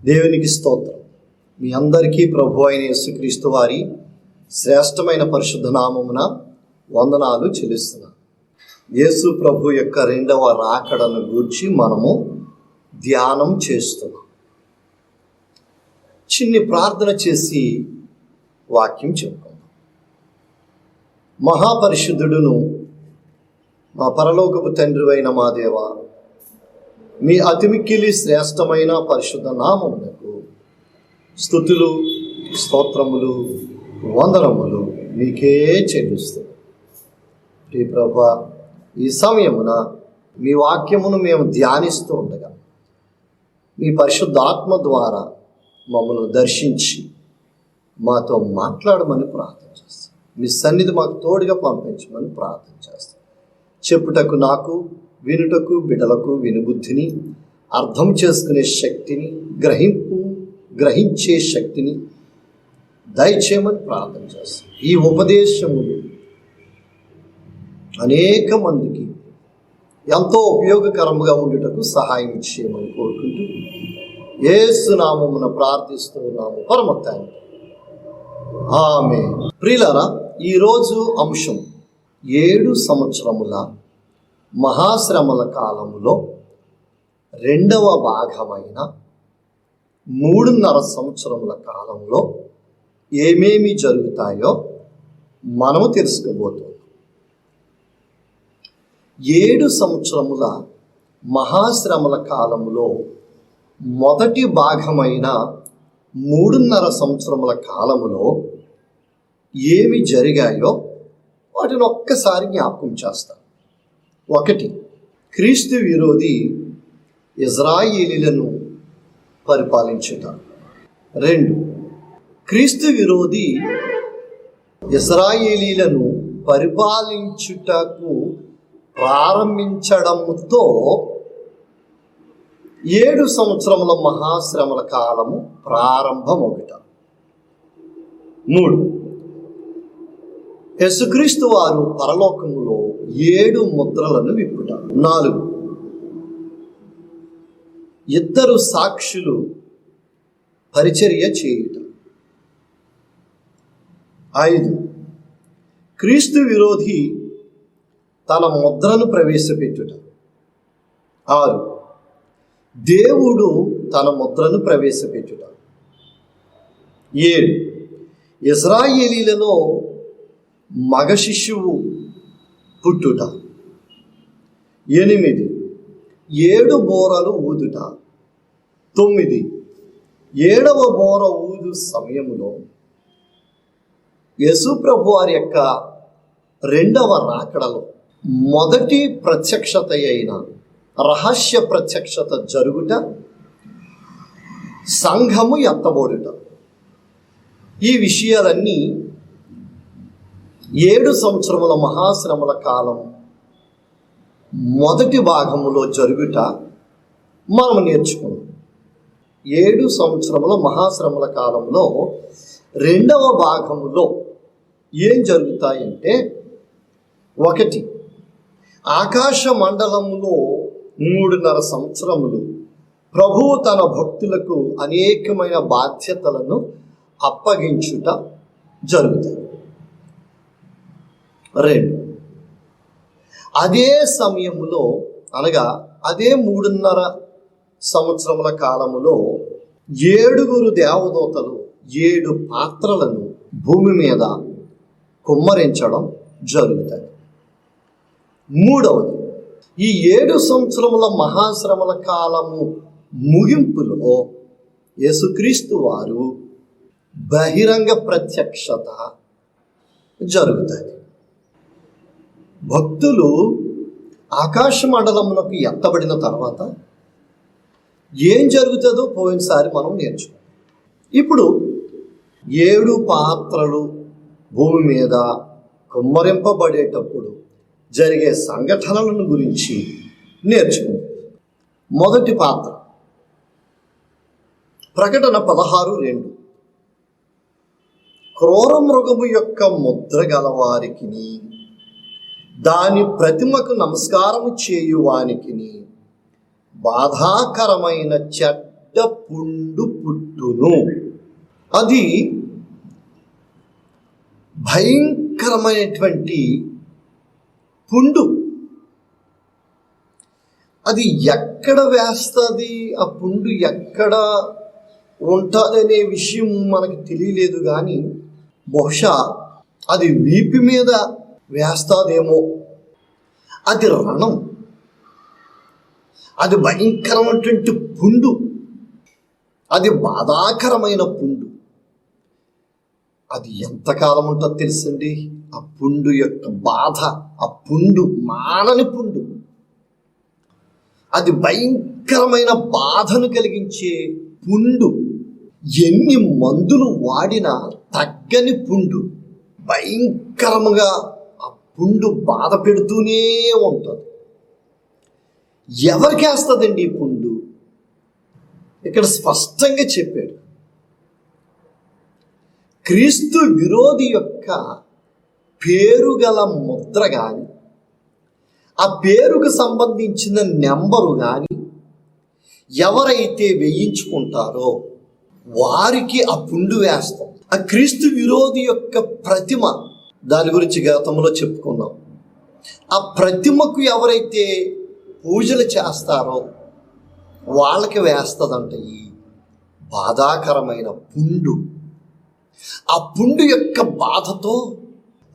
దేవునికి స్తోత్రం. మీ అందరికీ ప్రభు అయిన యేసుక్రీస్తు వారి శ్రేష్టమైన పరిశుద్ధ నామమున వందనాలు చెల్లిస్తున్నాను. యేసు ప్రభు యొక్క రెండవ రాకడను గూర్చి మనము ధ్యానం చేస్తున్నాం. చిన్ని ప్రార్థన చేసి వాక్యం చెప్పుకుందాం. మహాపరిశుద్ధుడును మా పరలోకపు తండ్రి అయిన మా దేవ, మీ అతిమిక్కిలి శ్రేష్టమైన పరిశుద్ధ నామమునకు స్తుతులు, స్తోత్రములు, వందనములు మీకే చెల్లిస్తున్నాం. ప్రియ ప్రభువా, ఈ సమయమున మీ వాక్యమును మేము ధ్యానిస్తూ ఉండగా మీ పరిశుద్ధాత్మ ద్వారా మమ్మల్ని దర్శించి మాతో మాట్లాడమని ప్రార్థన చేస్తాం. మీ సన్నిధి మాకు తోడుగా పంపించమని ప్రార్థన చేస్తాం. చెప్పుటకు నాకు, వినుటకు బిడలకు వినుబుద్ధిని, అర్థం చేసుకునే శక్తిని, గ్రహించే శక్తిని దయచేయమని ప్రార్థన చేస్తాం. ఈ ఉపదేశములు అనేక మందికి ఎంతో ఉపయోగకరముగా ఉండుటకు సహాయం చేయమని కోరుకుంటూ యేసు నామమున ప్రార్థిస్తున్నాము పరమ తండ్రి, ఆమేన్. ప్రియులారా, ఈరోజు అంశం 7 సంవత్సరముల మహాశ్రమల కాలములో రెండవ భాగమైన 3.5 సంవత్సరముల కాలంలో ఏమేమి జరుగుతాయో మనము తెలుసుకోబోతున్నాం. 7 సంవత్సరముల మహాశ్రమల కాలములో మొదటి భాగమైన 3.5 సంవత్సరముల కాలములో ఏమి జరిగాయో వాటిని ఒక్కసారి జ్ఞాపకం చేస్తాను. 1, క్రీస్తు విరోధి ఇజ్రాయేలీలను పరిపాలించుట. 2, క్రీస్తు విరోధి ఇజ్రాయేలీలను పరిపాలించుటకు ప్రారంభించడంతో 7 సంవత్సరముల మహాశ్రమల కాలము ప్రారంభమవుట. 3, యేసుక్రీస్తు వారు పరలోకములో 7 ముద్రలను విప్పుట. 4, ఇద్దరు సాక్షులు పరిచర్య చేయుట. 5, క్రీస్తు విరోధి తన ముద్రను ప్రవేశపెట్టుట. 6, దేవుడు తన ముద్రను ప్రవేశపెట్టుట. 7, ఇజ్రాయేలీలలో మగ శిశువు పుట్టుట. 8, 7 బోరలు ఊదుట. 9, 7వ బోర ఊదు సమయములో యేసు ప్రభు వారి యొక్క రెండవ రాకడలో మొదటి ప్రత్యక్షత అయిన రహస్య ప్రత్యక్షత జరుగుట, సంఘము ఎత్తబడుట. ఈ విషయాలన్నీ 7 సంవత్సరముల మహాశ్రమల కాలం మొదటి భాగములో జరుగుట మనం నేర్చుకున్నాం. 7 సంవత్సరముల మహాశ్రమల కాలంలో రెండవ భాగములో ఏం జరుగుతాయంటే, 1, ఆకాశ మండలములో 3.5 సంవత్సరములు ప్రభువు తన భక్తులకు అనేకమైన బాధ్యతలను అప్పగించుట జరుగుతుంది. 2, అదే సమయములో అనగా అదే 3.5 సంవత్సరముల కాలములో 7 దేవదూతలు 7 పాత్రలను భూమి మీద కుమ్మరించడం జరుగుతుంది. 3, ఈ 7 సంవత్సరముల మహాశ్రమల కాలము ముగింపులో యేసుక్రీస్తు వారు బహిరంగ ప్రత్యక్షత జరుగుతుంది. భక్తులు ఆకాశ మండలమునకు ఎత్తబడిన తర్వాత ఏం జరుగుతుందో పోయినసారి మనం నేర్చుకున్నాం. ఇప్పుడు 7 పాత్రలు భూమి మీద కుమ్మరింపబడేటప్పుడు జరిగే సంఘటనలను గురించి నేర్చుకుందాం. మొదటి పాత్ర ప్రకటన 16:2. క్రూర మృగము యొక్క ముద్ర గలవారికిని దాని ప్రతిమకు నమస్కారము చేయువానికిని బాధాకరమైన చెడ్డ చెడ్డ పుండు పుట్టును. అది భయంకరమైనటువంటి పుండు. అది ఎక్కడ వేస్తుంది, ఆ పుండు ఎక్కడ ఉంటుందనే విషయం మనకు తెలియలేదు, కానీ బహుశా అది వీపు మీద వేస్తాదేమో. అది రణం, అది భయంకరమైనటువంటి పుండు, అది బాధాకరమైన పుండు. అది ఎంతకాలం ఉంటుందో తెలుసండి ఆ పుండు యొక్క బాధ. ఆ పుండు మానని పుండు, అది భయంకరమైన బాధను కలిగించే పుండు. ఎన్ని మందులు వాడినా తగ్గని పుండు. భయంకరముగా ఆ పుండు బాధ పెడుతూనే ఉంటుంది. ఎవరికి వేస్తుందండి ఈ పుండు? ఇక్కడ స్పష్టంగా చెప్పాడు. క్రీస్తు విరోధి యొక్క పేరుగల ముద్ర కానీ, ఆ పేరుకు సంబంధించిన నెంబరు కానీ ఎవరైతే వేయించుకుంటారో వారికి ఆ పుండు వేస్తాం. ఆ క్రీస్తు విరోధి యొక్క ప్రతిమ, దాని గురించి గతంలో చెప్పుకున్నాం. ఆ ప్రతిమకు ఎవరైతే పూజలు చేస్తారో వాళ్ళకి వేస్తుందంట ఈ బాధాకరమైన పుండు. ఆ పుండు యొక్క బాధతో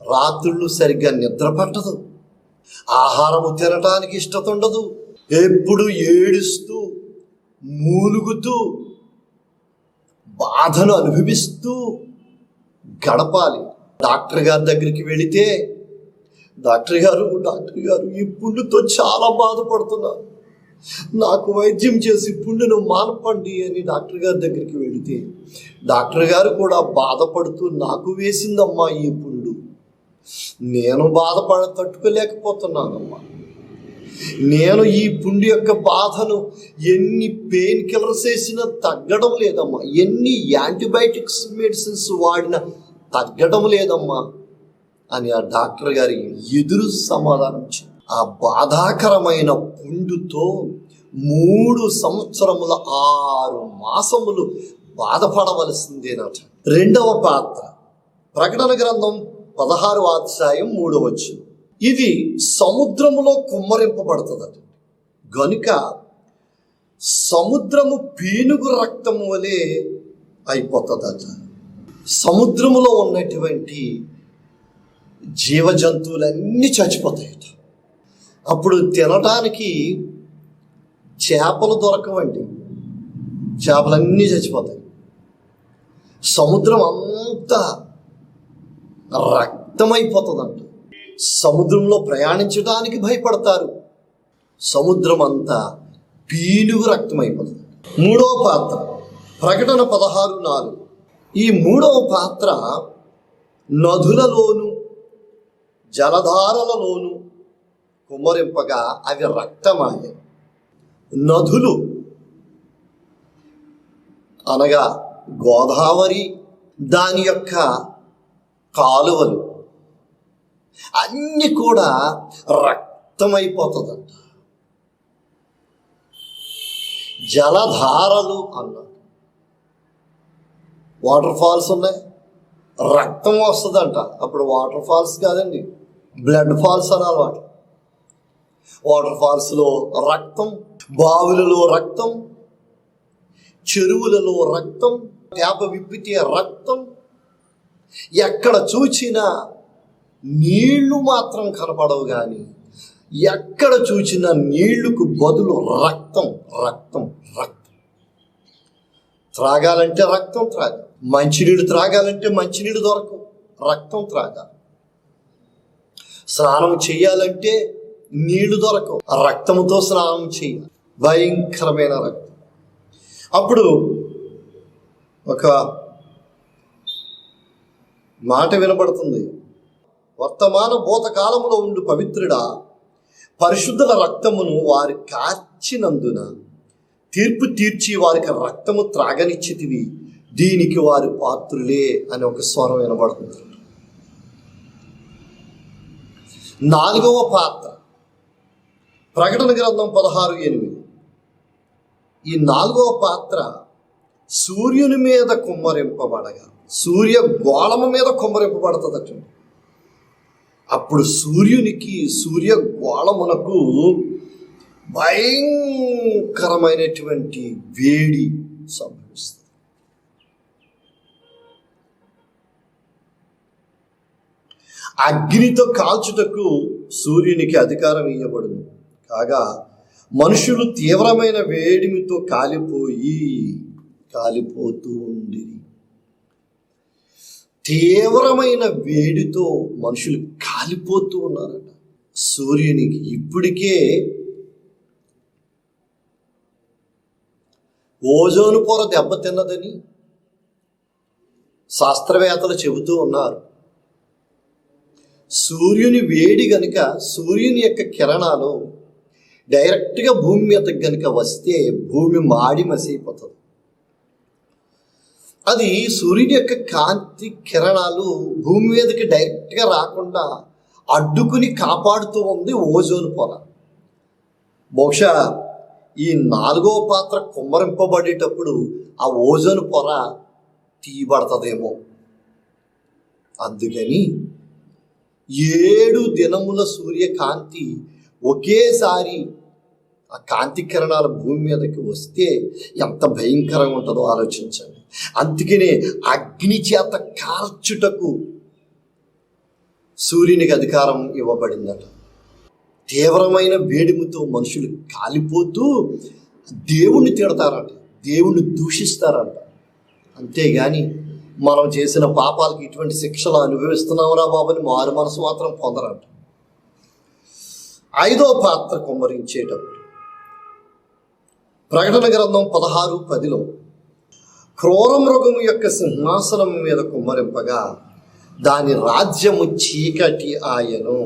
రాత్రుళ్ళు సరిగ్గా నిద్ర పట్టదు, ఆహారము తినటానికి ఇష్టత ఉండదు, ఎప్పుడు ఏడుస్తూ మూలుగుతూ బాధను అనుభవిస్తూ గడపాలి. డాక్టర్ గారి దగ్గరికి వెళితే డాక్టర్ గారు ఈ పుండుతో చాలా బాధపడుతున్నాను, నాకు వైద్యం చేసి పుండును మానపండి అని డాక్టర్ గారి దగ్గరికి వెళితే డాక్టర్ గారు కూడా బాధపడుతూ, నాకు వేసిందమ్మా ఈ పుండు, నేను తట్టుకోలేకపోతున్నానమ్మా, నేను ఈ పుండు యొక్క బాధను ఎన్ని పెయిన్ కిల్లర్స్ వేసినా తగ్గడం లేదమ్మా, ఎన్ని యాంటీబయాటిక్స్ మెడిసిన్స్ వాడినా తగ్గడం లేదమ్మా అని ఆ డాక్టర్ గారి ఎదురు సమాధానం చెప్పి ఆ బాధాకరమైన పుండుతో 3 సంవత్సరముల 6 మాసములు బాధపడవలసిందేనట. 2వ పాత్ర ప్రకటన గ్రంథం 16వ అధ్యాయం 3వ వచనం. ఇది సముద్రములో కుమ్మరింపబడుతుందట. గనుక సముద్రము పీనుగు రక్తము వలె అయిపోతుందట. సముద్రములో ఉన్నటువంటి జీవజంతువులన్నీ చచ్చిపోతాయట. అప్పుడు తినటానికి చేపలు దొరకవండి, చేపలన్నీ చచ్చిపోతాయి. సముద్రం అంతా రక్తమైపోతుందంట. సముద్రంలో ప్రయాణించడానికి భయపడతారు. సముద్రం అంతా పీనుగు రక్తమైపోతుంది. 3వ పాత్ర ప్రకటన 16:4. ఈ 3వ పాత్ర నదులలోను జలధారలలోను కుమ్మరింపగా అవి రక్తమాయే. నదులు అనగా గోదావరి, దాని యొక్క కాలువలు అన్నీ కూడా రక్తమైపోతుందంట. జలధారలు అన్నారు, వాటర్ ఫాల్స్ ఉన్నాయి, రక్తం వస్తుందంట. అప్పుడు వాటర్ ఫాల్స్ కాదండి, బ్లడ్ ఫాల్స్ అనాలి వాటి. వాటర్ ఫాల్స్లో రక్తం, బావులలో రక్తం, చెరువులలో రక్తం, చేప విప్పితే రక్తం. ఎక్కడ చూచినా నీళ్లు మాత్రం కనపడవు, కానీ ఎక్కడ చూచినా నీళ్లకు బదులు రక్తం రక్తం రక్తం. త్రాగాలంటే రక్తం త్రాగాలి, మంచినీళ్ళు త్రాగాలంటే మంచినీళ్ళు దొరకవు, రక్తం త్రాగాలి. స్నానం చేయాలంటే నీళ్లు దొరకవు, రక్తంతో స్నానం చేయాలి. భయంకరమైన రక్తం. అప్పుడు ఒక మాట వినబడుతుంది, వర్తమాన భూతకాలములో ఉండు పవిత్రుడా, పరిశుద్ధుల రక్తమును వారి కార్చినందున తీర్పు తీర్చి వారికి రక్తము త్రాగనిచ్చితివి, దీనికి వారి పాత్రులే అని ఒక స్వరం వినబడుతుంది. 4వ పాత్ర ప్రకటన గ్రంథం 16:8. ఈ నాలుగవ పాత్ర సూర్యుని మీద కుమ్మరింపబడగా సూర్య గోళము మీద కుమ్మరింపబడుతుందట. అప్పుడు సూర్య గోళమునకు భయంకరమైనటువంటి వేడి సంభవిస్తుంది. అగ్నితో కాల్చుటకు సూర్యునికి అధికారం ఇవ్వబడును. కాగా మనుషులు తీవ్రమైన వేడిమితో కాలిపోతూ ఉండి, తీవ్రమైన వేడితో మనుషులు కాలిపోతూ ఉన్నారట. సూర్యునికి ఇప్పటికే ఓజోను పొర దెబ్బతిన్నదని శాస్త్రవేత్తలు చెబుతూ ఉన్నారు. సూర్యుని వేడి గనుక, సూర్యుని యొక్క కిరణాలు డైరెక్ట్గా భూమి మీదకి గనుక వస్తే భూమి మాడి మసైపోతుంది. అది సూర్యుని యొక్క కాంతి కిరణాలు భూమి మీదకి డైరెక్ట్గా రాకుండా అడ్డుకుని కాపాడుతూ ఉంది ఓజోన్ పొర. బహుశా ఈ నాలుగవ పాత్ర కుమ్మరింపబడేటప్పుడు ఆ ఓజోన్ పొర తీయబడుతుందేమో. అందుకని 7 దినముల సూర్యకాంతి ఒకేసారి ఆ కాంతి కిరణాల భూమి మీదకి వస్తే ఎంత భయంకరంగా ఉంటుందో ఆలోచించండి. అందుకనే అగ్ని చేత కాల్చుటకు సూర్యునికి అధికారం ఇవ్వబడిందట. తీవ్రమైన వేడిమితో మనుషులు కాలిపోతూ దేవుణ్ణి తిడతారంట, దేవుణ్ణి దూషిస్తారంట. అంతేగాని మనం చేసిన పాపాలకి ఇటువంటి శిక్షలు అనుభవిస్తున్నావురా బాబుని మారు మనసు మాత్రం పొందరంట. 5వ పాత్ర కుమ్మరించేటప్పుడు ప్రకటన గ్రంథం 16:10 క్రూర మృగము యొక్క సింహాసనం మీద కుమ్మరింపగా దాని రాజ్యము చీకటి ఆయను.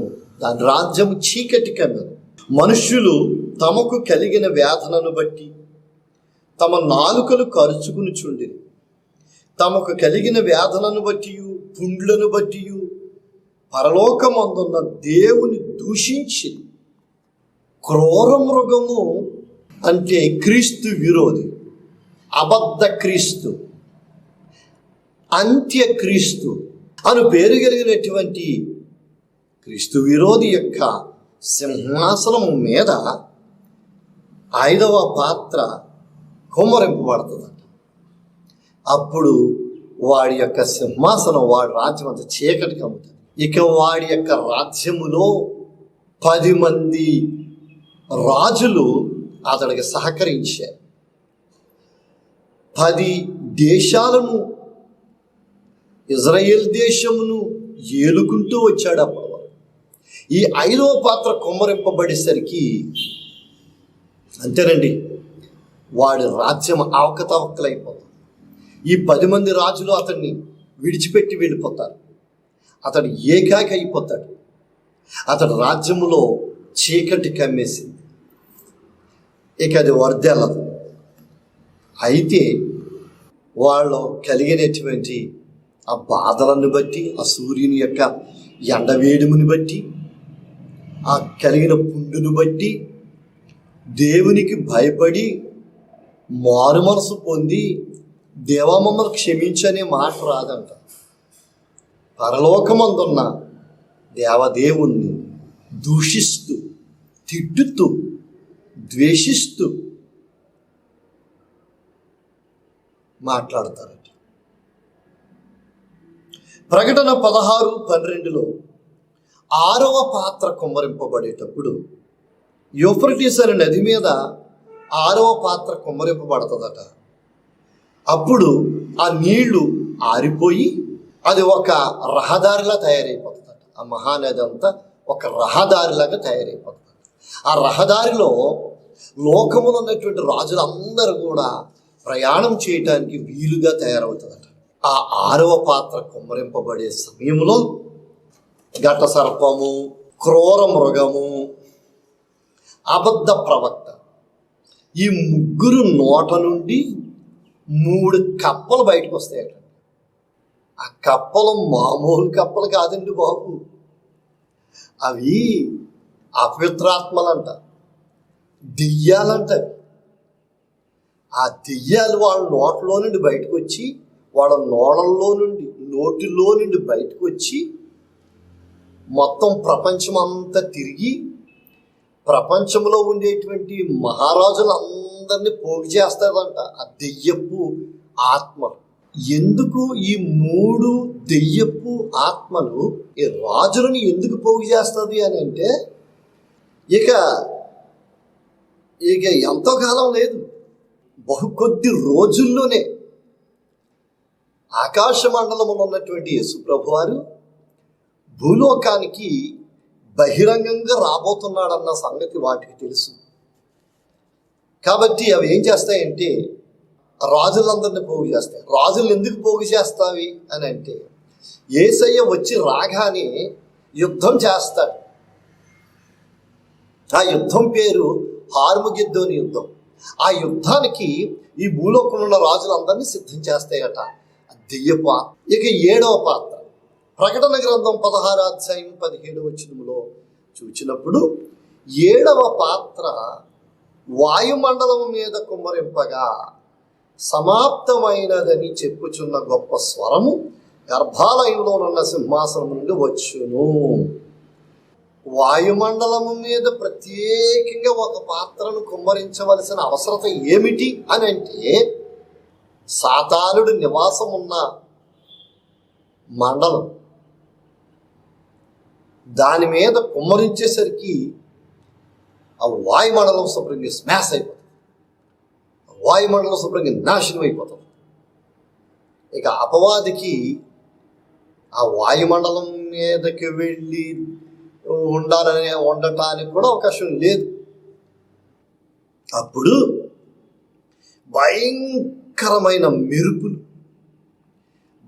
దాని రాజ్యము చీకటి కన్నను. మనుష్యులు తమకు కలిగిన వేదనను బట్టి తమ నాలుకలు కరుచుకుని చుండిరి. తమకు కలిగిన వేదనను బట్టి, పుండ్లను బట్టి పరలోకమందున్న దేవుని దూషించి, క్రూర మృగము అంటే క్రీస్తు విరోధి, అబద్ధ క్రీస్తు, అంత్యక్రీస్తు అను పేరు కలిగినటువంటి క్రీస్తు విరోధి యొక్క సింహాసనం మీద 5వ పాత్ర కుమ్మరింపబడుతుందట. అప్పుడు వాడి యొక్క సింహాసనం, వాడి రాజ్యం అంత చీకటి కమ్ముతుంది. ఇక వాడి యొక్క రాజ్యములో 10 మంది రాజులు అతడికి సహకరించారు. 10 దేశాలను, ఇజ్రాయేల్ దేశమును ఏలుకుంటూ వచ్చాడు. అప్పుడు ఈ 5వ పాత్ర కుమ్మరింపబడేసరికి అంతేనండి, వాడి రాజ్యం అవకతవకలైపోతుంది. ఈ 10 మంది రాజులు అతన్ని విడిచిపెట్టి వెళ్ళిపోతారు. అతడు ఏకాకి అయిపోతాడు. అతడు రాజ్యములో చీకటి కమ్మేసింది. ఇక అది వర్దెల్లదు. అయితే వాళ్ళు కలిగినటువంటి ఆ బాధలను బట్టి, ఆ సూర్యుని యొక్క ఎండవేడుముని బట్టి, ఆ కలిగిన పుండును బట్టి దేవునికి భయపడి మారు మనసు పొంది దేవా మమ్మల్ని క్షమించనే మాట రాదంట. పరలోకమందున్న దేవదేవుణ్ణి దూషిస్తూ, తిట్టుతూ, ద్వేషిస్తూ మాట్లాడతారట. ప్రకటన 16:12 6వ పాత్ర కుమ్మరింపబడేటప్పుడు యూఫ్రటీస్ అనే నది మీద 6వ పాత్ర కుమ్మరింపబడుతుందట. అప్పుడు ఆ నీళ్లు ఆరిపోయి అది ఒక రహదారిలా తయారైపోతుందట. ఆ మహానది అంతా ఒక రహదారిలాగా తయారైపోతుంది. ఆ రహదారిలో లోకములో ఉన్నటువంటి రాజులందరూ కూడా ప్రయాణం చేయటానికి వీలుగా తయారవుతుందట. ఆ 6వ పాత్ర కుమ్మరింపబడే సమయంలో ఘట సర్పము, క్రూర మృగము, అబద్ధ ప్రవక్త, ఈ ముగ్గురు నోట నుండి 3 కప్పలు బయటకు వస్తాయట. ఆ కప్పలు మామూలు కప్పలు కాదండి బాబు, అవి అపవిత్రాత్మలంట, దెయ్యాలంట. ఆ దెయ్యాలు వాళ్ళ నోట్లో నుండి బయటకు వచ్చి, వాళ్ళ నోటిలో నుండి బయటకు వచ్చి మొత్తం ప్రపంచమంతా తిరిగి ప్రపంచంలో ఉండేటువంటి మహారాజులందరినీ పోగు చేస్తాదంట ఆ దెయ్యపు ఆత్మలు. ఎందుకు ఈ 3 దెయ్యపు ఆత్మలు ఈ రాజులను ఎందుకు పోగు చేస్తుంది అని అంటే, ఇక ఎంతో కాలం లేదు, బహు కొద్ది రోజుల్లోనే ఆకాశ మండలంలో ఉన్నటువంటి యేసు ప్రభువారు భూలోకానికి బహిరంగంగా రాబోతున్నాడన్న సంగతి వాటికి తెలుసు. కాబట్టి అవి ఏం చేస్తాయంటే రాజులందరినీ పోగు చేస్తాయి. రాజులను ఎందుకు పోగు చేస్తావి అని అంటే, యేసయ్య వచ్చి రాగానే యుద్ధం చేస్తాడు. ఆ యుద్ధం పేరు హార్మగిద్దోని యుద్ధం. ఆ యుద్ధానికి ఈ భూలోకంలో ఉన్న రాజులందరినీ సిద్ధం చేస్తాయట దెయ్య పాత్ర. ఇక 7వ పాత్ర ప్రకటన గ్రంథం 16వ అధ్యాయం 17వ వచనంలో చూచినప్పుడు 7వ పాత్ర వాయుమండలం మీద కుమ్మరింపగా సమాప్తమైనదని చెప్పుచున్న గొప్ప స్వరము గర్భాలయంలోనున్న సింహాసనం నుండి వచ్చును. వాయుమండలము మీద ప్రత్యేకంగా ఒక పాత్రను కుమ్మరించవలసిన అవసరత ఏమిటి అని అంటే, సాతానుడు నివాసం ఉన్న మండలం దాని మీద కుమ్మరించేసరికి ఆ వాయుమండలం శుభ్రంగా స్మాష్ అయిపోతుంది, వాయుమండలం శుభ్రంగా నాశనం అయిపోతుంది. ఇక అపవాదికి ఆ వాయుమండలం మీదకి వెళ్ళి ఉండటానికి కూడా అవకాశం లేదు. అప్పుడు భయంకరమైన మెరుపులు,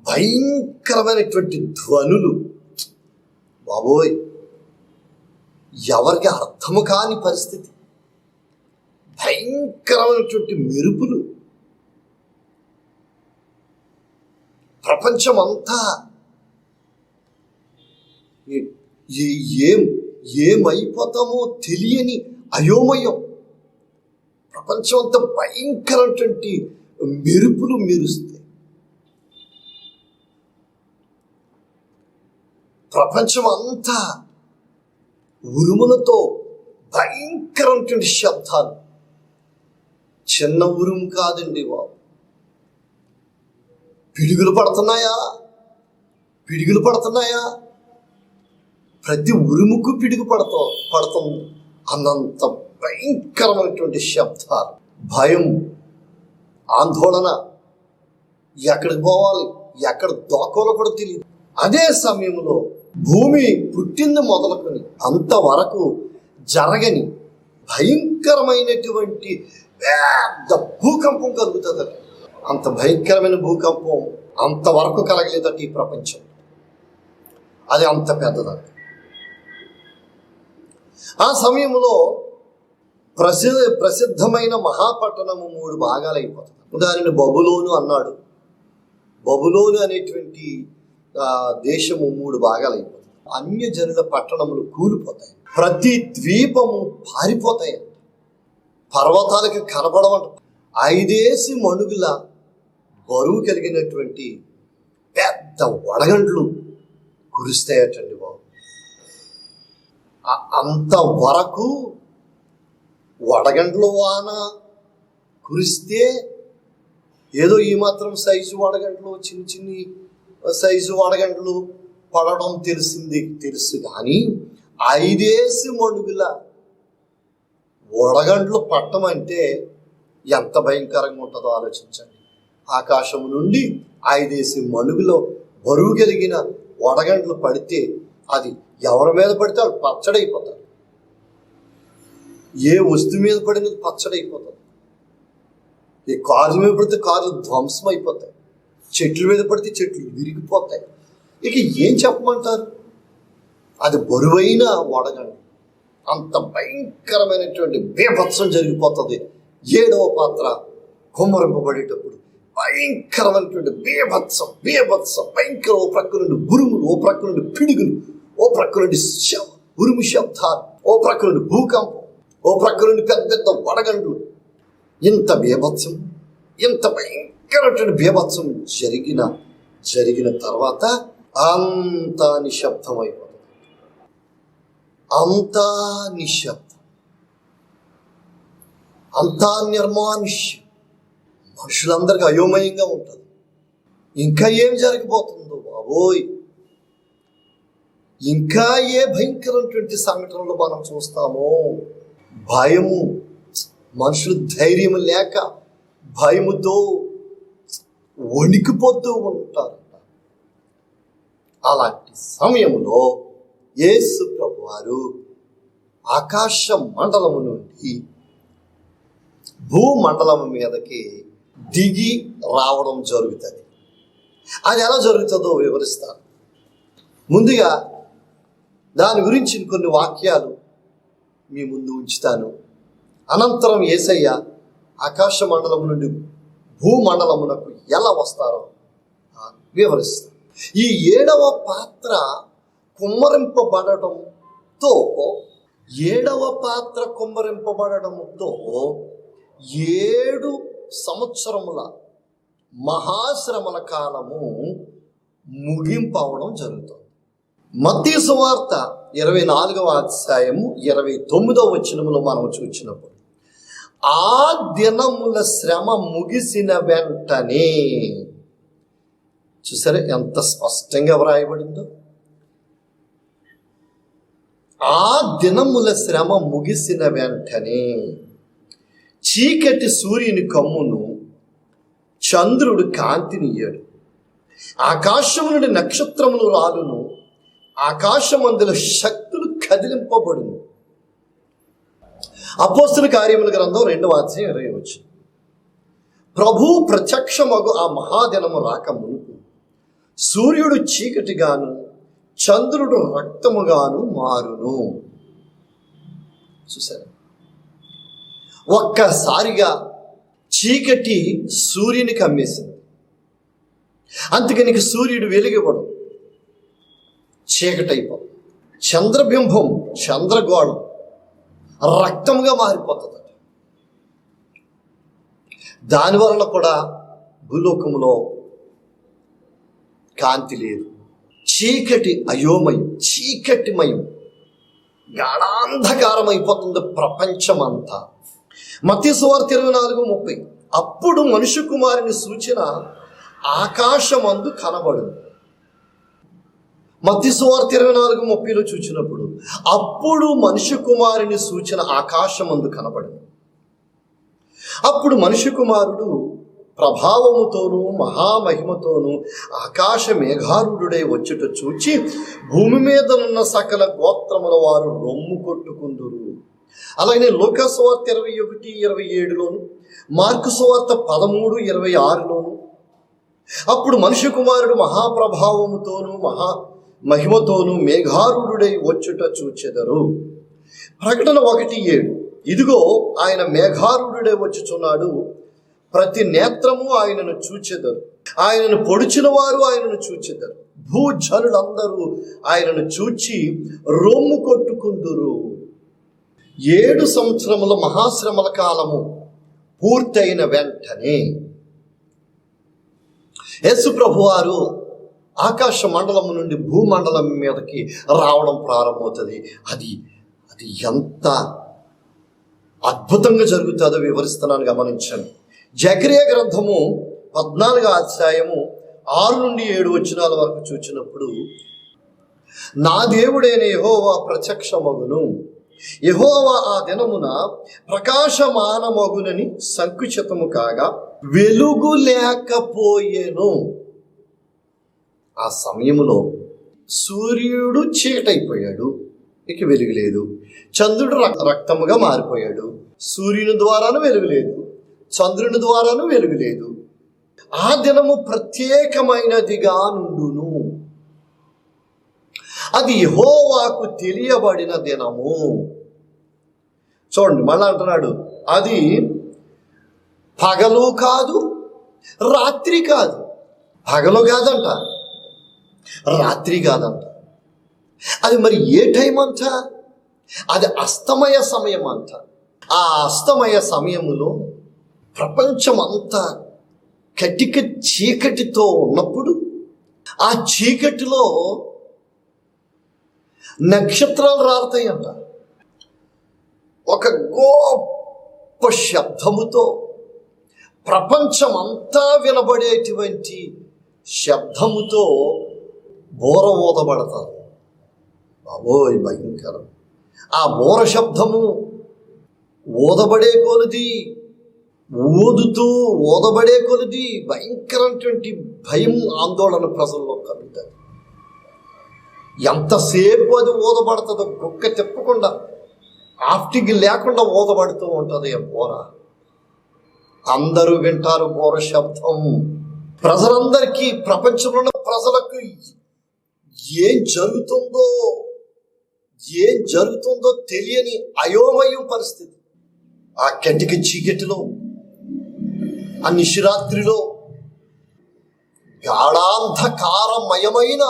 భయంకరమైనటువంటి ధ్వనులు, బాబోయ్ ఎవరికి అర్థము కాని పరిస్థితి, భయంకరమైనటువంటి మెరుపులు ప్రపంచమంతా ఏమైపోతామో తెలియని అయోమయం, ప్రపంచం అంతా భయంకరమైనటువంటి మెరుపులు మెరుస్తాయి. ప్రపంచం అంతా ఉరుములతో భయంకరమైనటువంటి శబ్దాలు. చిన్న ఉరుము కాదండి బాబు, పిడుగులు పడుతున్నాయా, ప్రతి ఉరుముకు పిడుగు పడుతుంది అన్నంత భయంకరమైనటువంటి శబ్దాలు, భయం, ఆందోళన, ఎక్కడికి పోవాలి, ఎక్కడ దోకోలో కూడా తెలియదు. అదే సమయంలో భూమి పుట్టింది మొదలుకొని అంతవరకు జరగని భయంకరమైనటువంటి పెద్ద భూకంపం కలుగుతుందట. అంత భయంకరమైన భూకంపం అంతవరకు కలగలేదట ఈ ప్రపంచం. అది అంత పెద్దదట. ఆ సమయంలో ప్రసిద్ధమైన మహాపట్టణము 3 భాగాలు అయిపోతుంది. ఉదాహరణ బబులోను అన్నాడు. బబులోను అనేటువంటి దేశము 3 భాగాలు అయిపోతుంది. అన్యజనుల పట్టణములు కూలిపోతాయి, ప్రతి ద్వీపము పారిపోతాయి, పర్వతాలకి కనబడవంట. 5 మణుగుల బరువు కలిగినటువంటి పెద్ద వడగండ్లు కురుస్తాయటండి బాబు. అంతవరకు వడగండ్ల వాన కురిస్తే ఏదో ఈ మాత్రం సైజు వడగండ్లు, చిన్ని సైజు వడగండ్లు పడడం తెలుసు కానీ 5 మణుగుల వడగండ్లు పట్టం అంటే ఎంత భయంకరంగా ఉంటుందో ఆలోచించండి. ఆకాశం నుండి 5 మణుగుల బరువు కలిగిన వడగండ్లు పడితే అది ఎవరి మీద పడితే వాళ్ళు పచ్చడైపోతారు. ఏ వస్తువు మీద పడినది పచ్చడైపోతుంది. ఈ కార్ల మీద పడితే కార్లు ధ్వంసం అయిపోతాయి, చెట్ల మీద పడితే చెట్లు విరిగిపోతాయి. ఇక ఏం చెప్పమంటారు? అది బరువైన వడగండి. అంత భయంకరమైనటువంటి బీభత్సం జరిగిపోతుంది. 7వ పాత్ర కుమ్మరింపబడేటప్పుడు భయంకరమైనటువంటి బీభత్సం భయంకర. ఓ ప్రక్క నుండి ఉరుములు, ఓ ప్రక్క నుండి పిడుగులు, ఓ ప్రక్క నుండి ఉరుము శబ్దాలు, ఓ ప్రక్క నుండి భూకంపం, ఓ ప్రక్క నుండి పెద్ద పెద్ద వడగండ్లు. ఇంత బీభత్సం ఇంత భయంకరమైన బీభత్సం జరిగిన తర్వాత అంతా నిశ్శబ్దం అయిపోతుంది. అంతా నిశ్శబ్దం, అంతా నిర్మానుష్యం. మనుషులందరికీ అయోమయంగా ఉంటుంది. ఇంకా ఏం జరగబోతుందో బాబోయ్, ఇంకా ఏ భయంకరమైనటువంటి సంఘటనలు మనం చూస్తామో. భయము, మనుషులు ధైర్యం లేక భయముతో వణికిపోతూ ఉంటారు. అలాంటి సమయంలో యేసు ప్రభువారు ఆకాశ మండలము నుండి భూమండలం మీదకి దిగి రావడం జరుగుతుంది. అది ఎలా జరుగుతుందో వివరిస్తాను. ముందుగా దాని గురించి కొన్ని వాక్యాలు మీ ముందు ఉంచుతాను. అనంతరం యేసయ్య ఆకాశ మండలం నుండి భూమండలమునకు ఎలా వస్తారో వివరిస్తాను. ఈ 7వ పాత్ర కుమ్మరింపబడటంతో 7 సంవత్సరముల మహాశ్రమల కాలము ముగింపు అవడం జరుగుతుంది. మత్తయి సువార్త 24వ అధ్యాయము 29వ వచనములో మనం చూసినప్పుడు ఆ దినముల శ్రమ ముగిసిన వెంటనే, చూసారా ఎంత స్పష్టంగా వ్రాయబడిందో. ఆ దినముల శ్రమ ముగిసిన వెంటనే చీకటి సూర్యుని కమ్మును, చంద్రుడు కాంతినియ్యడు, ఆకాశము నుండి నక్షత్రములు రాలును, ఆకాశమందుల శక్తులు కదిలింపబడును. అపోస్తలుల కార్యముల గ్రంథం 2వ అధ్యాయం 20వ వచనం. ప్రభు ప్రత్యక్షమగు ఆ మహాదినము రాక మునుపు సూర్యుడు చీకటిగాను చంద్రుడు రక్తముగాను మారును. చూసారా, ఒక్కసారిగా చీకటి సూర్యుని కమ్మేసింది. అందుకని సూర్యుడు వెలిగివ్వడం, చీకటైపో, చంద్రబింబం, చంద్రగోళం రక్తంగా మారిపోతుంది. దానివలన కూడా భూలోకంలో కాంతి లేదు. చీకటి అయోమయం, చీకటిమయం, గాఢాంధకారం అయిపోతుంది ప్రపంచం అంతా. మత్తయి సువార్త 24:30 అప్పుడు మనుష్య కుమారుని సూచన ఆకాశమందు కనబడును. మత్తయి సువార్త 24:30లో చూచినప్పుడు అప్పుడు మనుష్య కుమారుని సూచన ఆకాశమందు కనబడును. అప్పుడు మనుష్య కుమారుడు ప్రభావముతోనూ మహామహిమతోనూ ఆకాశ మేఘారూఢుడై వచ్చుట చూచి భూమి మీద ఉన్న సకల గోత్రముల వారు రొమ్ము కొట్టుకుందురు. అలాగే లూకా సువార్త 21:27లోను, మార్కు సువార్త 13:26లోను అప్పుడు మనుష్య కుమారుడు మహాప్రభావముతోనూ మహిమతోనూ మేఘారూఢుడై వచ్చుట చూచెదరు. ప్రకటన 1:7 ఇదిగో ఆయన మేఘారూఢుడై వచ్చుచున్నాడు, ప్రతి నేత్రము ఆయనను చూచెదరు, ఆయనను పొడిచిన వారు ఆయనను చూచెదరు, భూజనులందరూ ఆయనను చూచి రొమ్ము కొట్టుకుందురు. 7 సంవత్సరముల మహాశ్రమల కాలము పూర్తయిన వెంటనే యేసు ప్రభువారు ఆకాశ మండలము నుండి భూమండలం మీదకి రావడం ప్రారంభమవుతుంది. అది ఎంత అద్భుతంగా జరుగుతుందో వివరిస్తున్నాను, గమనించండి. జకరియా గ్రంథము 14వ అధ్యాయము 6-7 వచనాల వరకు చూచినప్పుడు నా దేవుడైన యెహోవా ప్రత్యక్షమగును, యెహోవా ఆ దినమున ప్రకాశమానమగునని సంకుచితము కాగా వెలుగు లేకపోయేను. ఆ సమయములో సూర్యుడు చీకటైపోయాడు, ఇక వెలుగు లేదు. చంద్రుడు రక్తముగా మారిపోయాడు. సూర్యుని ద్వారాను వెలుగు లేదు, చంద్రుని ద్వారాను వెలుగు లేదు. ఆ దినము ప్రత్యేకమైనదిగా నుండును, అది యెహోవాకు తెలియబడిన దినము. చూడండి, మళ్ళా అంటున్నాడు, అది పగలు కాదు, రాత్రి కాదు. పగలు కాదంట, రాత్రి కాదంట. అది మరి ఏ టైం అంట? అది అస్తమయ సమయం అంట. ఆ అస్తమయ సమయములో ప్రపంచం అంతా కటిక చీకటితో ఉన్నప్పుడు ఆ చీకటిలో నక్షత్రాలు రాలుతాయంట. ఒక గొప్ప శబ్దముతో ప్రపంచమంతా వినబడేటువంటి శబ్దముతో బోర ఊదబడతారు. బాబోయ్ భయంకరం. ఆ బోర శబ్దము ఊదబడే కొలది, ఊదబడే కొలది భయంకరమైనటువంటి భయం, ఆందోళన ప్రజల్లో కలుగుతుంది. ఎంతసేపు అది ఊదబడుతుందో గుక్క తిప్పకుండా, ఆఫ్టింగ్ లేకుండా ఊదబడుతూ ఉంటుంది ఆ బోర. అందరూ వింటారు బోర శబ్దం. ప్రజలందరికీ, ప్రపంచంలో ఉన్న ప్రజలకు ఏం జరుగుతుందో తెలియని అయోమయం పరిస్థితి. ఆ కటిక చీకటిలో, ఆ నిశిరాత్రిలో, గాఢాంధకారమయమైన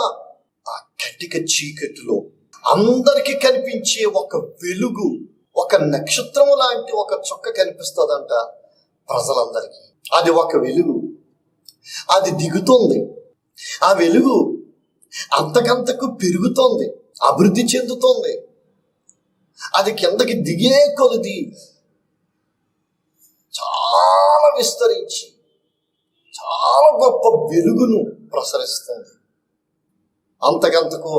ఆ కటిక చీకటిలో అందరికీ కనిపించే ఒక వెలుగు, ఒక నక్షత్రం లాంటి ఒక చుక్క కనిపిస్తుందంట ప్రజలందరికీ. అది ఒక వెలుగు. అది దిగుతుంది. ఆ వెలుగు అంతకంతకు పెరుగుతోంది, అభివృద్ధి చెందుతోంది. అది కిందకి దిగే కొలది చాలా విస్తరించి చాలా గొప్ప వెలుగును ప్రసరిస్తుంది. అంతకంతకు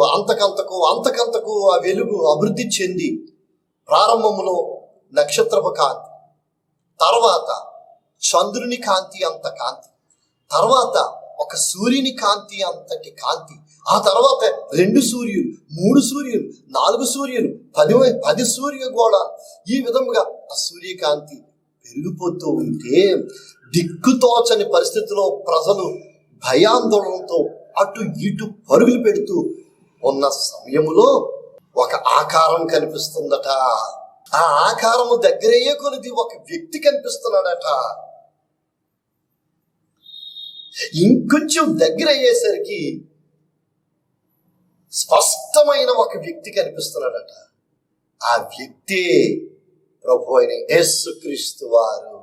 ఆ వెలుగు అభివృద్ధి చెంది ప్రారంభంలో నక్షత్రపు కాంతి, తర్వాత చంద్రుని కాంతి అంత కాంతి, తర్వాత ఒక సూర్యుని కాంతి అంతటి కాంతి, ఆ తర్వాత 2 సూర్యులు, 3 సూర్యులు, 4 సూర్యులు, 10 సూర్యగోళాలు, ఈ విధముగా ఆ సూర్యకాంతి పెరిగిపోతూ ఉంటే దిక్కుతోచని పరిస్థితిలో ప్రజలు భయాందోళనతో అటు ఇటు పరుగులు పెడుతూ ఉన్న సమయములో ఒక ఆకారం కనిపిస్తుందట. ఆ ఆకారము దగ్గరయ్యే కొలది ఒక వ్యక్తి కనిపిస్తున్నాడట. ఇంకొంచెం దగ్గర అయ్యేసరికి స్పష్టమైన ఒక వ్యక్తి కనిపిస్తున్నాడట. ఆ వ్యక్తే ప్రభు అయిన యేసుక్రీస్తు వారు.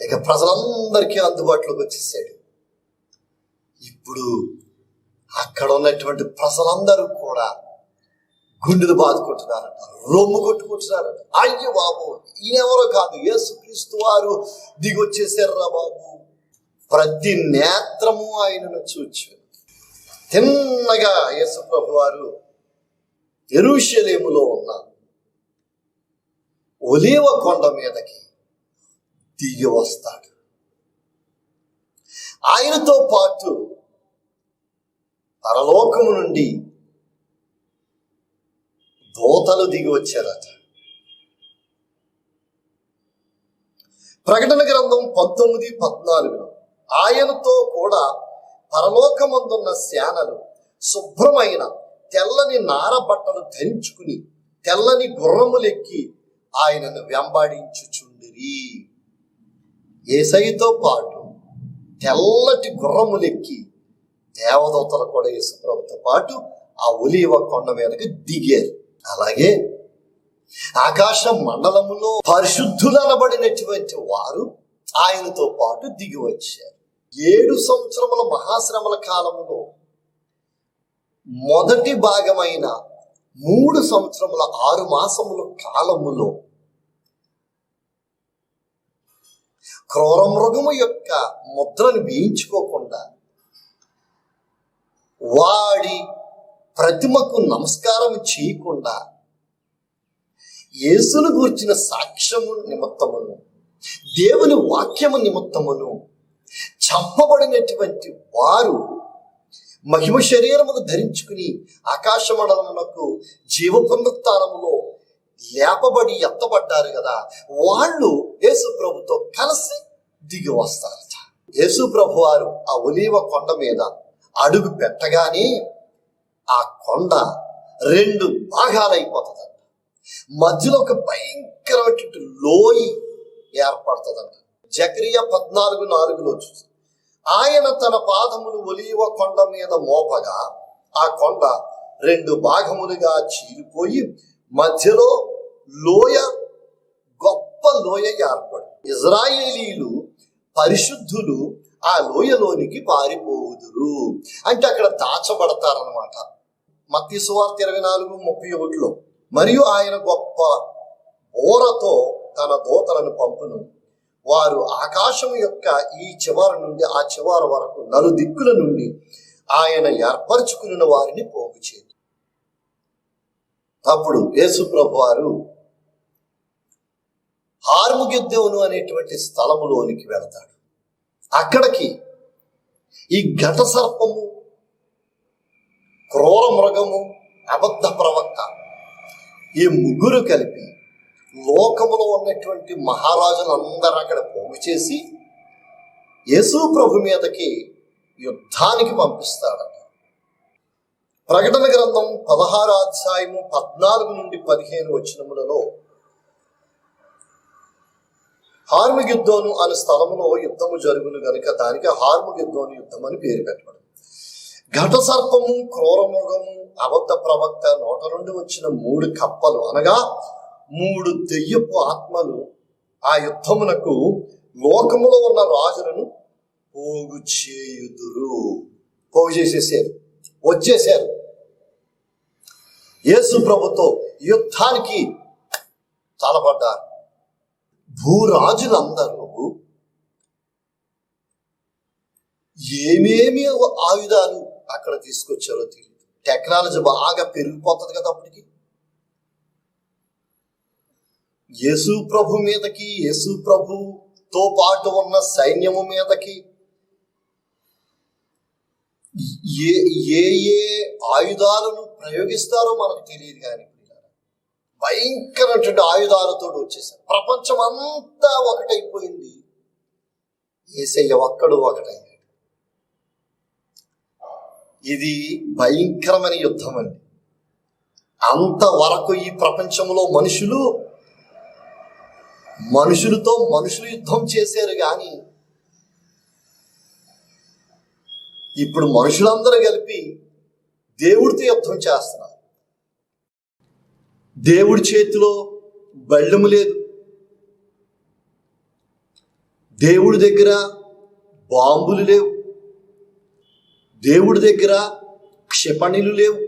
ఇక ప్రజలందరికీ అందుబాటులోకి వచ్చేసాడు. ఇప్పుడు అక్కడ ఉన్నటువంటి ప్రజలందరూ కూడా గుండెలు బాదుకుంటున్నారట, రొమ్ము కొట్టుకుంటున్నారట. అయ్యో బాబు, ఈయనెవరో కాదు, యేసుక్రీస్తు వారు దిగి వచ్చేసారా బాబు. ప్రతి నేత్రము ఆయనను చూచు. తిన్నగా యేసు ప్రభు వారు యెరూషలేములో ఉన్న ఒలీవ కొండ మీదకి దిగి వస్తాడు. ఆయనతో పాటు పరలోకము నుండి దూతలు దిగి వచ్చారట. ప్రకటన గ్రంథం 19:14 ఆయనతో కూడా పరలోకమందున్న సేనలు శుభ్రమైన తెల్లని నార బట్టలు ధరించుకుని తెల్లని గుర్రములెక్కి ఆయనను వెంబడించుచుండిరి. యేసయ్యతో పాటు తెల్లటి గుర్రములెక్కి దేవదూతలు కూడా యేసుప్రభుతో పాటు ఆ ఒలీవ కొండ మీదకి దిగారు. అలాగే ఆకాశ మండలములో పరిశుద్ధులు అనబడినటువంటి వారు ఆయనతో పాటు దిగి వచ్చారు. 7 సంవత్సరముల మహాశ్రమల కాలములో మొదటి భాగమైన 3 సంవత్సరముల 6 మాసముల కాలములో క్రూర మృగము యొక్క ముద్రను వేయించుకోకుండా, వాడి ప్రతిమకు నమస్కారం చేయకుండా, యేసును గూర్చిన సాక్ష్యము నిమిత్తమును దేవుని వాక్యము నిమిత్తమును చంపబడినటువంటి వారు మహిమ శరీరమును ధరించుకుని ఆకాశ మండలమునకు జీవ పునరుత్థానములో లేపబడి ఎత్తబడ్డారు కదా, వాళ్ళు యేసు ప్రభుతో కలిసి దిగి వస్తారట. యేసు ప్రభు వారు ఆ ఒలీవ కొండ మీద అడుగు పెట్టగానే ఆ కొండ 2 భాగాలైపోతుందంట. మధ్యలో ఒక భయంకరమైనటువంటి లోయి ఏర్పడుతుందంట. జకరియా 14:4 చూసి ఆయన తన పాదములు ఒలీవ కొండ మీద మోపగా ఆ కొండ 2 భాగములుగా చీలిపోయి మధ్యలో లోయ, గొప్ప లోయ ఏర్పడి ఇజ్రాయేలీలు పరిశుద్ధులు ఆ లోయలోనికి పారిపోవుదురు. అంటే అక్కడ దాచబడతారనమాట. మత్తయి సువార్త 24:31లో మరియు ఆయన గొప్ప బోరతో తన దూతలను పంపును, వారు ఆకాశం యొక్క ఈ చివరి నుండి ఆ చివరి వరకు నలుదిక్కుల నుండి ఆయన ఏర్పరచుకున్న వారిని పోగు చేయదు. అప్పుడు యేసు ప్రభు వారు హార్ముగిద్దెను అనేటువంటి స్థలములోనికి వెళతాడు. అక్కడికి ఈ ఘట సర్పము, క్రూర మృగము, అబద్ధ ప్రవక్త ఈ ముగ్గురు కలిపి లోకములో ఉన్నటువంటి మహారాజులందరూ అక్కడ పోగు చేసి యేసు ప్రభు మీదకి యుద్ధానికి పంపిస్తాడట. ప్రకటన గ్రంథం 16వ అధ్యాయము 14 నుండి 15 వచనములలో హార్ముగిద్దోను అనే స్థలములో యుద్ధము జరుగును గనుక దానికి హార్ముగిద్దోను యుద్ధం అని పేరు పెట్టబడింది. ఘట సర్పము, క్రూరమృగము, అబద్ధ ప్రవక్త నోట నుండి వచ్చిన 3 కప్పలు అనగా 3 దెయ్యపు ఆత్మలు ఆ యుద్ధమునకు లోకములో ఉన్న రాజులను పోగు చేయుదురు. పోగు చేసేసారు, వచ్చేసారు. యేసు ప్రభుతో యుద్ధానికి తలపడ్డారు. భూరాజులందరూ ఏమేమి ఆయుధాలు అక్కడ తీసుకొచ్చారో తెలియదు. టెక్నాలజీ బాగా పెరిగిపోతుంది కదా అప్పటికి. యేసు ప్రభు మీదకి, యేసు ప్రభుతో పాటు ఉన్న సైన్యము మీదకి ఏ ఏ ఆయుధాలను ప్రయోగిస్తారో మనకు తెలియదు. కానీ భయంకరమైన ఆయుధాలతో వచ్చేసారు. ప్రపంచం అంతా ఒకటైపోయింది. యేసయ్య ఒక్కడు ఒకటయ్యాడు. ఇది భయంకరమైన యుద్ధం అండి. అంతవరకు ఈ ప్రపంచంలో మనుషులతో మనుషులు యుద్ధం చేశారు. కానీ ఇప్పుడు మనుషులందరూ కలిపి దేవుడితో యుద్ధం చేస్తున్నారు. దేవుడి చేతిలో బళ్ళెము లేదు, దేవుడి దగ్గర బాంబులు లేవు, దేవుడి దగ్గర క్షిపణులు లేవు,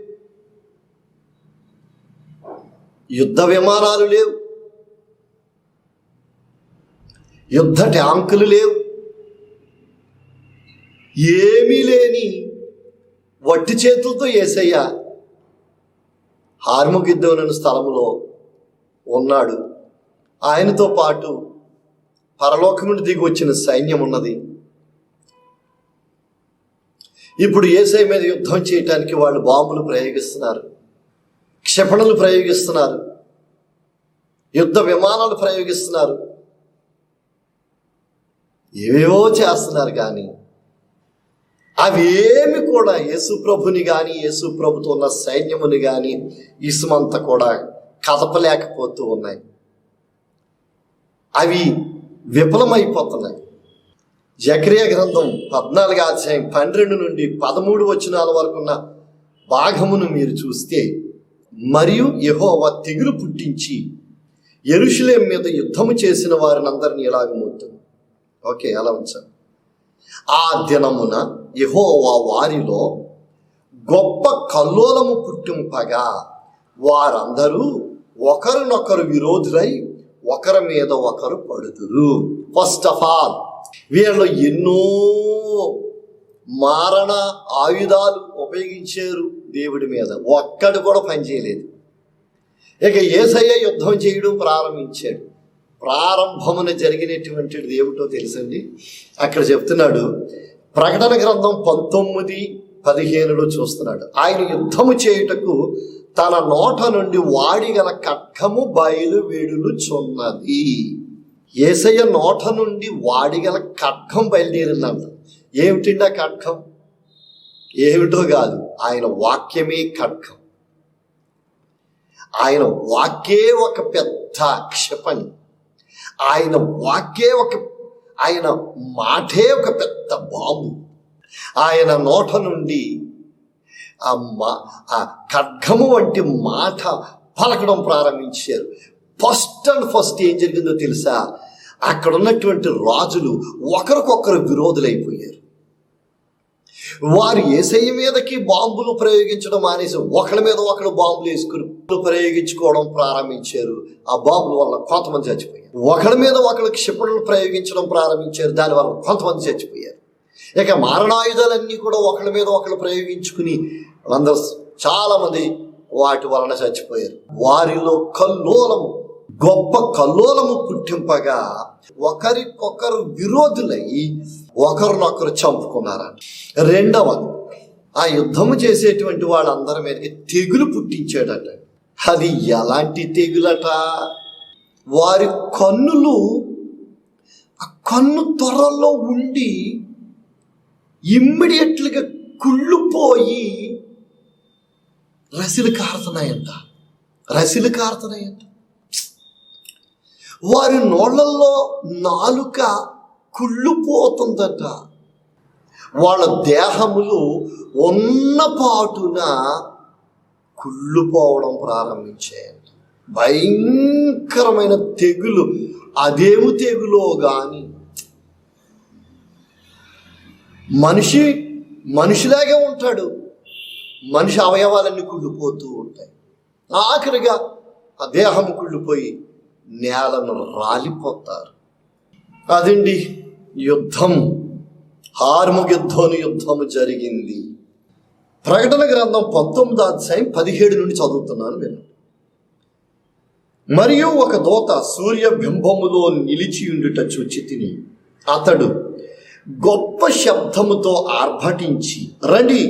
యుద్ధ విమానాలు లేవు, యుద్ధ ట్యాంకులు లేవు. ఏమీ లేని వట్టి చేతులతో యేసయ్య హార్ముగిద్దోను అనే స్థలములో ఉన్నాడు. ఆయనతో పాటు పరలోకం నుండి దిగి వచ్చిన సైన్యం ఉన్నది. ఇప్పుడు యేసయ్య మీద యుద్ధం చేయటానికి వాళ్ళు బాంబులు ప్రయోగిస్తున్నారు, క్షిపణులు ప్రయోగిస్తున్నారు, యుద్ధ విమానాలు ప్రయోగిస్తున్నారు, ఏవేవో చేస్తున్నారు. కానీ అవేమి కూడా యేసు ప్రభుని కానీ యేసు ప్రభుతో ఉన్న సైన్యముని కానీ ఇసుమంతా కూడా కదపలేకపోతూ ఉన్నాయి. అవి విఫలమైపోతున్నాయి. జకరియా గ్రంథం 14వ అధ్యాయం 12 నుండి 13 వచనాల వరకు ఉన్న భాగమును మీరు చూస్తే, మరియు యెహోవా తెగులు పుట్టించి యెరూషలేము మీద యుద్ధము చేసిన వారిని అందరినీ ఇలాగమవుతుంది. ఓకే, అలా ఉంచాను. ఆ దినమున యెహోవా వారిలో గొప్ప కల్లోలము పుట్టింపగా వారందరూ ఒకరినొకరు విరోధులై ఒకరి మీద ఒకరు పడుదురు. ఫస్ట్ ఆఫ్ ఆల్ వీళ్ళు ఎన్నో మారణ ఆయుధాలు ఉపయోగించారు దేవుడి మీద, ఒక్కడు కూడా పనిచేయలేదు. ఇక యేసయ్య యుద్ధం చేయడం ప్రారంభించాడు. ప్రారంభమున జరిగినటువంటిది ఏమిటో తెలుసండి. అక్కడ చెప్తున్నాడు, ప్రకటన గ్రంథం 19:15 చూస్తున్నాడు. ఆయన యుద్ధము చేయుటకు తన నోట నుండి వాడిగల ఖడ్గము బయలు వెడులుచున్నది. యేసయ్య నోట నుండి వాడిగల ఖడ్గం బయలుదేరిందంట. ఏమిటిండి ఆ ఖడ్గం? ఏమిటో కాదు, ఆయన వాక్యమే ఖడ్గం. ఆయన వాక్యే ఒక పెద్ద క్షిపణి. ఆయన మాటే ఒక పెద్ద బాంబు. ఆయన నోట నుండి ఆ ఖడ్గము వంటి మాట పలకడం ప్రారంభించారు. ఫస్ట్ ఏం జరిగిందో తెలుసా? అక్కడ ఉన్నటువంటి రాజులు ఒకరికొకరు విరోధులైపోయారు. వారు యేసయ్య మీదకి బాంబులు ప్రయోగించడం మానేసి ఒకళ్ళ మీద ఒకళ్ళు బాంబులు వేసుకుని ప్రయోగించుకోవడం ప్రారంభించారు. ఆ బాంబుల వల్ల కొంతమంది చచ్చిపోయారు. ఒకళ్ళ మీద ఒకళ్ళు క్షిపణులు ప్రయోగించడం ప్రారంభించారు. దానివల్ల కొంతమంది చచ్చిపోయారు. ఇక మారణాయుధాలన్నీ కూడా ఒకళ్ళ మీద ఒకళ్ళు ప్రయోగించుకుని వాళ్ళందరూ చాలామంది వాటి వలన చచ్చిపోయారు. వారిలో కల్లోలము, గొప్ప కల్లోలము పుట్టింపగా ఒకరికొకరు విరోధులై ఒకరినొకరు చంపుకున్నారంట. రెండవది, ఆ యుద్ధము చేసేటువంటి వాళ్ళందరి మీదకి తెగులు పుట్టించాడట. అది ఎలాంటి తెగులట? వారి కన్నులు ఆ కన్ను త్వరలో ఉండి ఇమ్మీడియట్లుగా కుళ్ళిపోయి రసిలు కారుతున్నాయంట. వారి నోళ్ళల్లో నాలుక కుళ్ళిపోతుందట. వాళ్ళ దేహములు ఉన్న పాటున కుళ్ళిపోవడం ప్రారంభించాయంట. భయంకరమైన తెగులు. అదేమి తెగులో గాని మనిషిలాగే ఉంటాడు. మనిషి అవయవాలన్నీ కుళ్ళిపోతూ ఉంటాయి. ఆఖరిగా ఆ దేహం కుళ్ళిపోయి నేలను రాలిపోతారు. అదండి యుద్ధం. హార్మగెద్దోను యుద్ధము జరిగింది. ప్రకటన గ్రంథం 19వ అధ్యాయం 17 నుండి చదువుతున్నాను వినండి. మరియు ఒక దూత సూర్య బింబములో నిలిచి ఉండుట చూచి తిని అతడు గొప్ప శబ్దముతో ఆర్భటించి, రండి,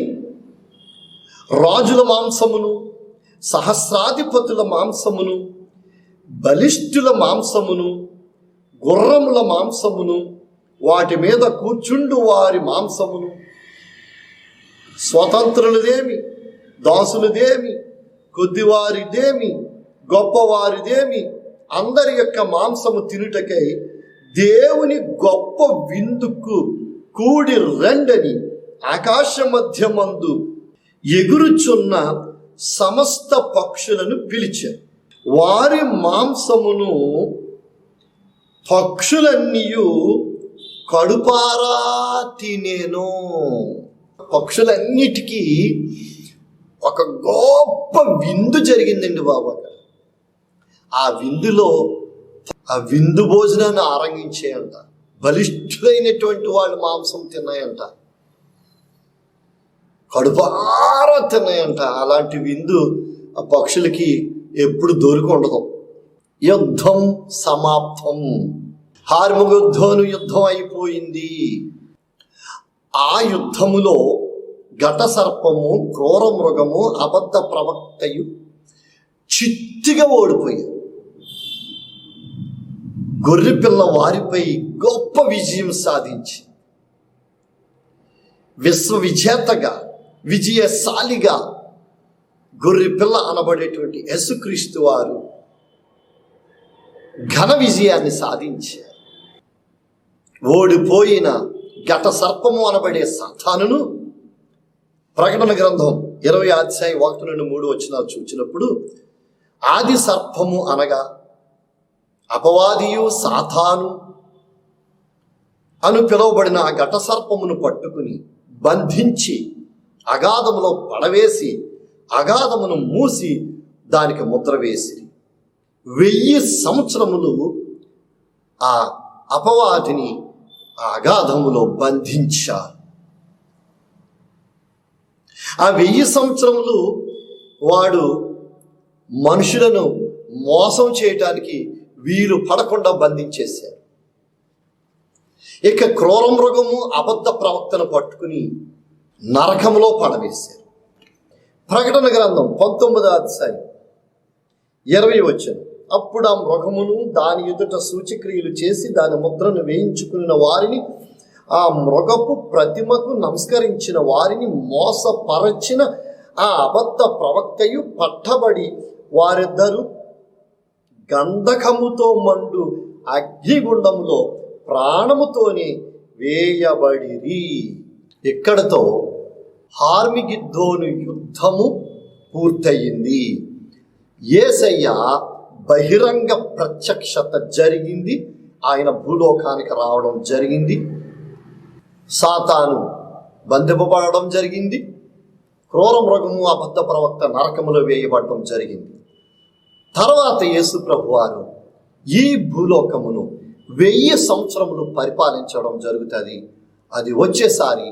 రాజుల మాంసమును, సహస్రాధిపతుల మాంసమును, బలిష్ఠుల మాంసమును, గుర్రముల మాంసమును, వాటి మీద కూర్చుండు వారి మాంసమును, స్వతంత్రులదేమి, దాసులదేమి, కొద్దివారిదేమి, గొప్పవారిదేమి, అందరి యొక్క మాంసము తినుటకై దేవుని గొప్ప విందుకు కూడి రండని ఆకాశ మధ్యమందు ఎగురుచున్న సమస్త పక్షులను పిలిచారు. వారి మాంసమును పక్షులన్నీయు కడుపారా తినేను. పక్షులన్నిటికీ ఒక గొప్ప విందు జరిగిందండి బాబు. ఆ విందులో ఆ విందు భోజనాన్ని ఆరంగించేయంట. బలిష్ఠులైనటువంటి వాళ్ళు మాంసం తిన్నాయంట, కడుపారా తిన్నాయంట. అలాంటి విందు ఆ పక్షులకి ఎప్పుడు దొరికి ఉండదు. యుద్ధం సమాప్తం. హార్మగెద్దోను యుద్ధం అయిపోయింది. ఆ యుద్ధములో ఘట సర్పము, క్రూర మృగము, అబద్ధ ప్రవక్తయు చిత్తుగా ఓడిపోయారు. గొర్రెపిల్ల వారిపై గొప్ప విజయం సాధించి విశ్వవిజేతగా, విజయశాలిగా గొర్రెపిల్ల అనబడేటువంటి యేసుక్రీస్తు వారు ఘన విజయాన్ని సాధించారు. ఓడిపోయిన ఘట సర్పము అనబడే సాతానును ప్రకటన గ్రంథం 20వ అధ్యాయం 1 నుండి 3 వచనాలు చూచినప్పుడు, ఆది సర్పము అనగా అపవాదియు సాతాను అను పిలువబడిన ఆ ఘట సర్పమును పట్టుకుని బంధించి అగాధములో పడవేసి అగాధమును మూసి దానికి ముద్ర వేసి 1000 సంవత్సరములు ఆ అపవాదిని ఆ అగాధములో బంధించారు. ఆ 1000 సంవత్సరములు వాడు మనుషులను మోసం చేయటానికి వీలు పడకుండా బంధించేశారు. ఇక క్రూర మృగము, అబద్ధ ప్రవక్తను పట్టుకుని నరకంలో పడవేశారు. ప్రకటన గ్రంథం 19వ అధ్యాయం 20 వచనం. అప్పుడు ఆ మృగమును దాని ఎదుట సూచక్రియలు చేసి దాని ముద్రను వేయించుకున్న వారిని, ఆ మృగపు ప్రతిమకు నమస్కరించిన వారిని మోసపరచిన ఆ అబద్ధ ప్రవక్తయు పట్టబడి వారిద్దరూ గంధకముతో మండు అగ్నిగుండములో ప్రాణముతోనే వేయబడిరి. ఇక్కడతో హార్మగెద్దోను యుద్ధము పూర్తయింది. యేసయ్య బహిరంగ ప్రత్యక్షత జరిగింది. ఆయన భూలోకానికి రావడం జరిగింది. సాతాను బంధింపబడడం జరిగింది. క్రూర మృగము అబద్ధ ప్రవక్త నరకములో వేయబడడం జరిగింది. తర్వాత యేసు ప్రభువారు ఈ భూలోకమును 1000 సంవత్సరములు పరిపాలించడం జరుగుతుంది. అది వచ్చేసారి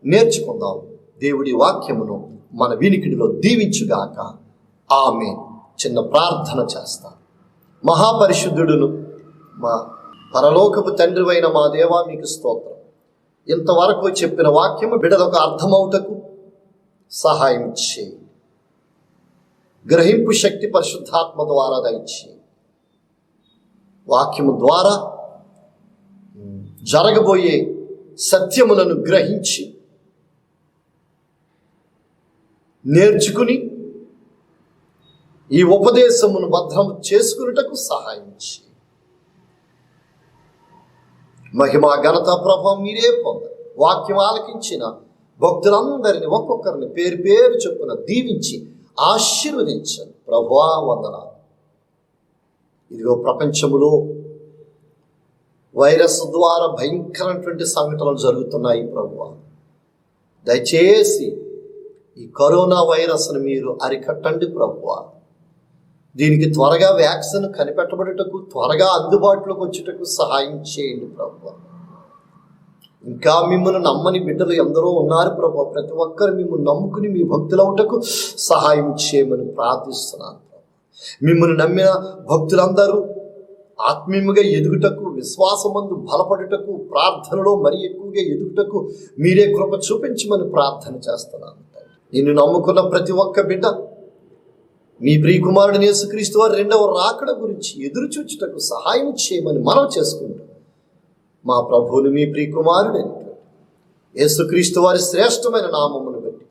నేర్చుకుందాం. దేవుడి వాక్యమును మన వినికిడిలో దీవించుగాక. ఆమేన్. చిన్న ప్రార్థన చేస్తాను. మహాపరిశుద్ధుడును మా పరలోకపు తండ్రివైన మా దేవా, మీకు స్తోత్రం. ఇంతవరకు చెప్పిన వాక్యము బిడ్డలకు అర్థమవుటకు సహాయం చేయి. గ్రహింపు శక్తి పరిశుద్ధాత్మ ద్వారా దయచేయి. వాక్యము ద్వారా జరగబోయే సత్యములను గ్రహించి నేర్చుకుని ఈ ఉపదేశమును భద్రం చేసుకున్నటకు సహాయం చేయి. మహిమ ఘనత ప్రభావం మీరే పొందండి. వాక్యం ఆలకించిన భక్తులందరినీ ఒక్కొక్కరిని పేరు పేరు చొప్పున దీవించి ఆశీర్వదించండి. ప్రభువా వందనాలు. ఇదిగో ప్రపంచములో వైరస్ ద్వారా భయంకరమైనటువంటి సంఘటనలు జరుగుతున్నాయి. ప్రభువా దయచేసి ఈ కరోనా వైరస్ను మీరు అరికట్టండి. ప్రభువా దీనికి త్వరగా వ్యాక్సిన్ కనిపెట్టబడుటకు, త్వరగా అందుబాటులోకి వచ్చేటకు సహాయం చేయండి. ప్రభువా ఇంకా మిమ్మల్ని నమ్మని బిడ్డలు ఎందరో ఉన్నారు. ప్రభువా ప్రతి ఒక్కరు మిమ్మల్ని నమ్ముకుని మీ భక్తులవుటకు సహాయం చేయమని ప్రార్థిస్తున్నాను. మిమ్మల్ని నమ్మిన భక్తులందరూ ఆత్మీయంగా ఎదుగుటకు, విశ్వాసమందు బలపడుటకు, ప్రార్థనలో మరి ఎక్కువగా ఎదుగుటకు మీరే కృప చూపించమని ప్రార్థన చేస్తున్నాను. నిన్ను నమ్ముకున్న ప్రతి ఒక్క బిడ్డ మీ ప్రియకుమారుడు యేసుక్రీస్తు వారి 2వ రాకడ గురించి ఎదురు చూచుటకు సహాయం చేయమని మనవి చేసుకుంటూ మా ప్రభువుని మీ ప్రియకుమారుడు యేసుక్రీస్తు వారి శ్రేష్టమైన నామమును బట్టి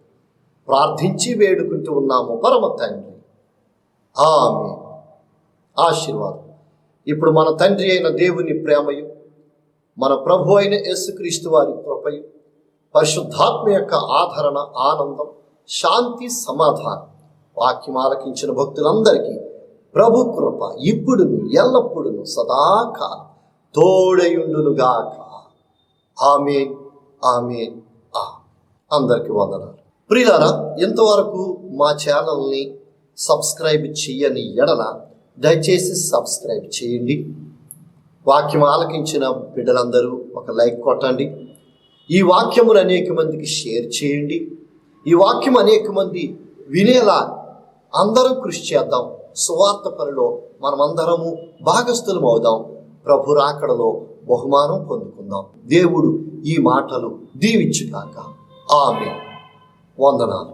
ప్రార్థించి వేడుకుంటూ ఉన్నాము పరమ తండ్రి. ఆమేన్. ఆశీర్వాదం. ఇప్పుడు మన తండ్రి అయిన దేవుని ప్రేమయు, మన ప్రభు అయిన యేసుక్రీస్తు వారి కృపయు, పరిశుద్ధాత్మ యొక్క ఆదరణ, ఆనందం, శాంతి, సమాధానం వాక్యం ఆలకించిన భక్తులందరికీ ప్రభు కృప ఇప్పుడును ఎల్లప్పుడును సదాకాలం తోడయుండునుగాక. ఆమేన్. ఆమేన్. అందరికీ వందనాలు. ప్రియులారా, ఇంతవరకు మా ఛానల్ని సబ్స్క్రైబ్ చేయని ఎడల దయచేసి సబ్స్క్రైబ్ చేయండి. వాక్యం ఆలకించిన బిడ్డలందరూ ఒక లైక్ కొట్టండి. ఈ వాక్యమును అనేక మందికి షేర్ చేయండి. ఈ వాక్యం అనేక మంది వినేలా అందరం కృషి చేద్దాం. సువార్త పనిలో మనమందరము భాగస్థులం అవుదాం. ప్రభు రాకడలో బహుమానం పొందుకుందాం. దేవుడు ఈ మాటలు దీవించుగాక. ఆమేన్. వందనాలు.